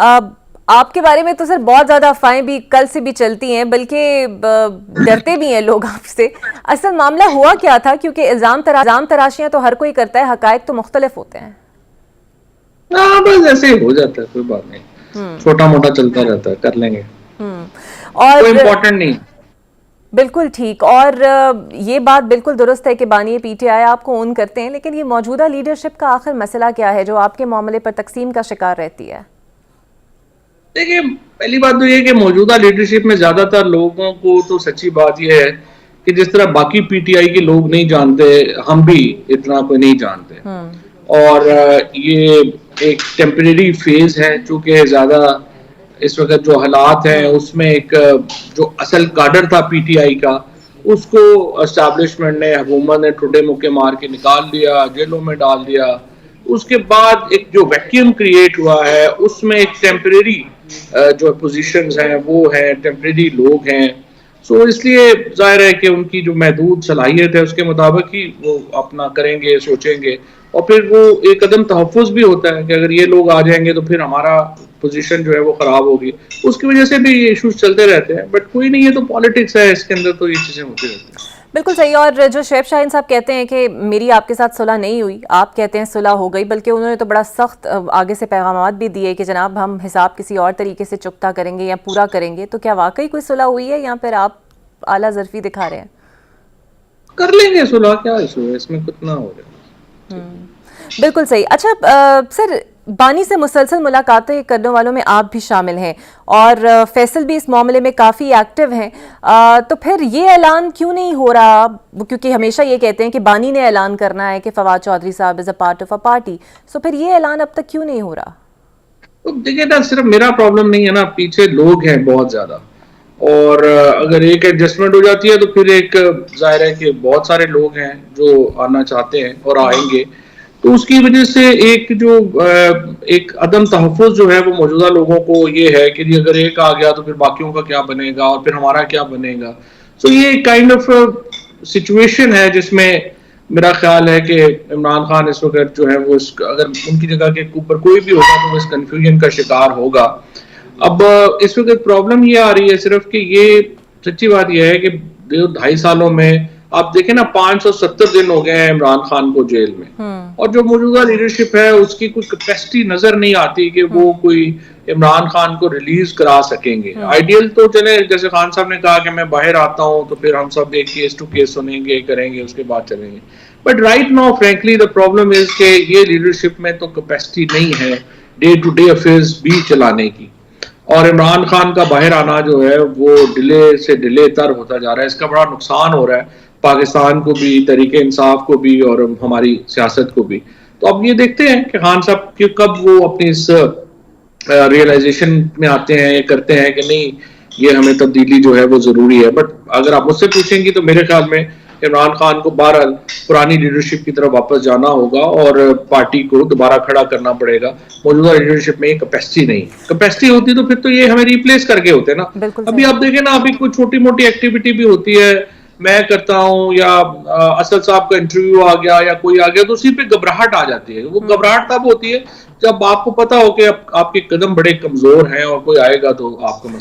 आपके बारे में तो सर बहुत ज्यादा अफवाहें भी कल से भी चलती हैं, बल्कि डरते भी हैं लोग आपसे। असल मामला हुआ क्या था? क्योंकि इल्जाम तराशियां तो हर कोई करता है, हकायक तो मुख्तलिफ होते हैं। हाँ, बस ऐसे ही हो जाता है, कोई बात नहीं। हम्म। छोटा मोटा चलता रहता है, कर लेंगे। कोई और इम्पोर्टेंट नहीं। बिल्कुल ठीक। और ये बात बिल्कुल दुरुस्त है कि बानी पीटीआई आपको ओन करते हैं, लेकिन ये मौजूदा लीडरशिप का आखिर मसला क्या है जो आपके मामले पर तकसीम का शिकार रहती है? देखिए, पहली बात तो ये कि मौजूदा लीडरशिप में ज्यादातर लोगों को तो सच्ची बात यह है कि जिस तरह बाकी पीटीआई के लोग नहीं जानते, हम भी इतना कोई नहीं जानते। हम्म। और ये एक टेम्परेरी फेज है, चूंकि ज्यादा इस वक्त जो हालात हैं उसमें एक जो असल काडर था पीटीआई का, उसको एस्टैब्लिशमेंट ने, हुकूमत ने ठुड्डे मुक्के मार के निकाल दिया, जेलों में डाल दिया। उसके बाद एक जो वैक्यूम क्रिएट हुआ है उसमें एक टेम्परेरी जो पोजीशंस हैं वो हैं, टेम्परेरी लोग हैं। सो इसलिए जाहिर है कि उनकी जो महदूद सलाहियत है उसके मुताबिक ही वो अपना करेंगे, सोचेंगे। और फिर वो एक कदम तहफ़्फ़ुज़ भी होता है कि अगर ये लोग आ जाएंगे तो फिर हमारा पोजीशन जो है वो खराब होगी। उसकी वजह से भी ये इश्यूज चलते रहते हैं, बट कोई नहीं, ये तो पॉलिटिक्स है, इसके अंदर तो ये चीजें होती रहती हैं। बिल्कुल सही। और जो शुएब शाहीन साहब कहते हैं कि मेरी आपके साथ सुलह नहीं हुई, आप कहते हैं सुलह हो गई, बल्कि उन्होंने तो बड़ा सख्त आगे से पैगामात भी दिए कि जनाब हम हिसाब किसी और तरीके से चुकता करेंगे या पूरा करेंगे। तो क्या वाकई कोई सुलह हुई है या फिर आप आला जरफी दिखा रहे हैं? कर लेंगे सुलह, क्या इशू है इसमें, कितना हो रहा है। बिल्कुल सही। अच्छा सर, बानी से मुसलसल मुलाकातें करने वालों में आप भी शामिल हैं और फैसल भी इस मामले में काफ़ी एक्टिव हैं। तो फिर ये ऐलान क्यों नहीं हो रहा? क्योंकि हमेशा ये कहते हैं कि बानी ने ऐलान करना है कि Fawad Chaudhry sahab is a part of a party. So फिर ये ऐलान अब तक क्यों नहीं हो रहा? तो देखिए ना, सिर्फ मेरा प्रॉब्लम नहीं है ना, पीछे लोग हैं बहुत ज्यादा। और अगर एक एडजस्टमेंट हो जाती है तो फिर एक जाहिर है कि बहुत सारे लोग हैं जो आना चाहते हैं और आएंगे। तो उसकी वजह से एक जो एक अदम तहफ़्फ़ुज़ जो है वो मौजूदा लोगों को ये है कि जी अगर एक आ गया तो फिर बाकियों का क्या बनेगा और फिर हमारा क्या बनेगा। सो ये काइंड ऑफ सिचुएशन है जिसमें मेरा ख्याल है कि इमरान खान इस वक्त जो है वो अगर उनकी जगह के ऊपर कोई भी होगा तो वो इस कंफ्यूजन का शिकार होगा। अब इस वक्त प्रॉब्लम ये आ रही है सिर्फ कि ये सच्ची बात यह है कि 2.5 सालों में आप देखें ना, 570 दिन हो गए हैं इमरान खान को जेल में। और जो मौजूदा लीडरशिप है उसकी कोई कैपेसिटी नजर नहीं आती कि वो कोई इमरान खान को रिलीज करा सकेंगे। आइडियल तो चले, जैसे खान साहब ने कहा कि मैं बाहर आता हूं तो फिर हम सब एक केस टू केस सुनेंगे, करेंगे, उसके बाद चलेंगे। But right now frankly the problem is के ये लीडरशिप में तो कैपेसिटी नहीं है डे टू डे अफेयर्स भी चलाने की। और इमरान खान का बाहर आना जो है वो डिले से डिले तर होता जा रहा है। इसका बड़ा नुकसान हो रहा है पाकिस्तान को भी, तरीके इंसाफ को भी और हमारी सियासत को भी। तो अब ये देखते हैं कि खान साहब कि कब वो अपनी इस रियलाइजेशन में आते हैं, ये करते हैं कि नहीं ये हमें तब्दीली जो है वो जरूरी है। बट अगर आप मुझसे पूछेंगी तो मेरे ख्याल में इमरान खान को बहरहाल पुरानी लीडरशिप की तरफ वापस जाना होगा और पार्टी को दोबारा खड़ा करना पड़ेगा। मौजूदा लीडरशिप में कैपेसिटी नहीं, कैपेसिटी होती तो फिर तो ये हमें रिप्लेस करके होते ना। बिल्कुल अभी सही। आप देखें ना, अभी कोई छोटी मोटी एक्टिविटी भी होती है, मैं करता हूं या असद साहब का इंटरव्यू आ गया या कोई आ गया तो उसी पे घबराहट आ जाती है। वो घबराहट तब होती है जब आपको पता हो कि आपके कदम बड़े कमजोर हैं और कोई आएगा तो आपको मसला